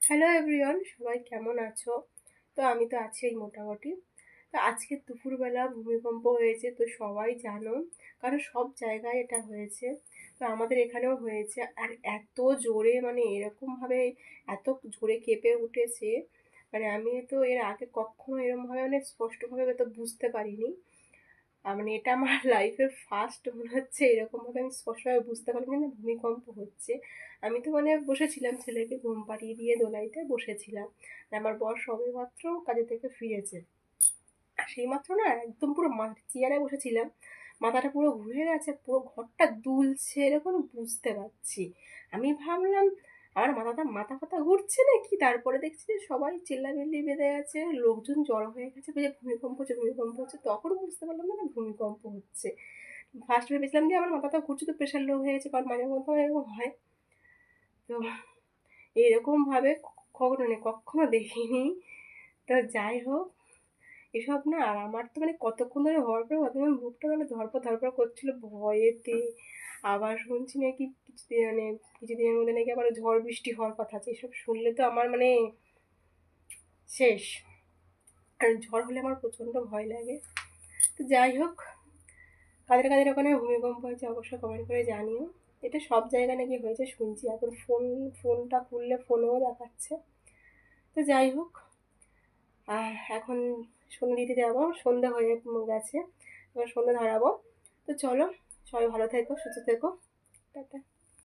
Hello everyone, সবাই কেমন আছো? তো আমি তো আছি এই মোটামুটি। তো আজকে দুপুরবেলা ভূমিকম্প হয়েছে, তো সবাই জানো, কারণ সব জায়গায় এটা হয়েছে। তো আমাদের এখানেও হয়েছে, আর এত জোরে, মানে এরকমভাবে এত জোরে কেঁপে উঠেছে, মানে আমি তো এর আগে কখনো এরকমভাবে মানে স্পষ্টভাবে তো বুঝতে পারিনি। মানে এটা আমার লাইফের ফার্স্ট মনে হচ্ছে এরকমভাবে আমি স্পষ্টভাবে বুঝতে পারিনি না ভূমিকম্প হচ্ছে। আমি তো মানে বসেছিলাম, ছেলেকে ঘুম পাড়িয়ে দিয়ে দোলাইতে বসেছিলাম। আর আমার বর সবেমাত্র কাজে থেকে ফিরেছে। আর সেই মাত্র না একদম পুরো চেয়ারে বসেছিলাম, মাথাটা পুরো ঘুরে গেছে, পুরো ঘরটা দুলছে, এরকম বুঝতে পারছি। আমি ভাবলাম আমার মাথা ফাতা ঘুরছে নাকি, তারপরে দেখছি যে সবাই চিল্লামিল্লি বেঁধে গেছে, লোকজন জড়ো হয়ে গেছে, যে ভূমিকম্প হচ্ছে ভূমিকম্প হচ্ছে, তখন বুঝতে পারলাম না ভূমিকম্প হচ্ছে। ফার্স্ট ভেবেছিলাম যে আমার মাথাটা ঘুরছে, তো প্রেশার লো হয়ে গেছে, কারণ মাঝে মধ্যে আমার এরকম হয়। তো এরকম ভাবে কখনো নেই, কখনো দেখিনি। তো যাই হোক, এসব না, আর আমার তো মানে কতক্ষণ ধরে হওয়ার পরে প্রথমে বুকটা মানে ধরপড় ধরপড় করছিল ভয়েতে। আবার শুনছি নাকি কিছুদিন মানে কিছুদিনের মধ্যে নাকি আবার ঝড় বৃষ্টি হওয়ার কথা আছে। এসব শুনলে তো আমার মানে শেষ। আর ঝড় হলে আমার প্রচণ্ড ভয় লাগে। তো যাই হোক, কাদের কাদের ওখানে ভূমিকম্প হয়েছে অবশ্যই কমেন্ট করে জানিও। এটা সব জায়গায় নাকি হয়েছে শুনছি, এখন ফোনটা খুললে ফোনেও দেখাচ্ছে। তো যাই হোক, এখন সন্ধ্যে দিতে যাবো, সন্ধ্যা হয়ে গেছে, এবার সন্ধ্যা ধরাবো। তো চলো, সবাই ভালো থেকো, সুস্থ থেকো, টাটা।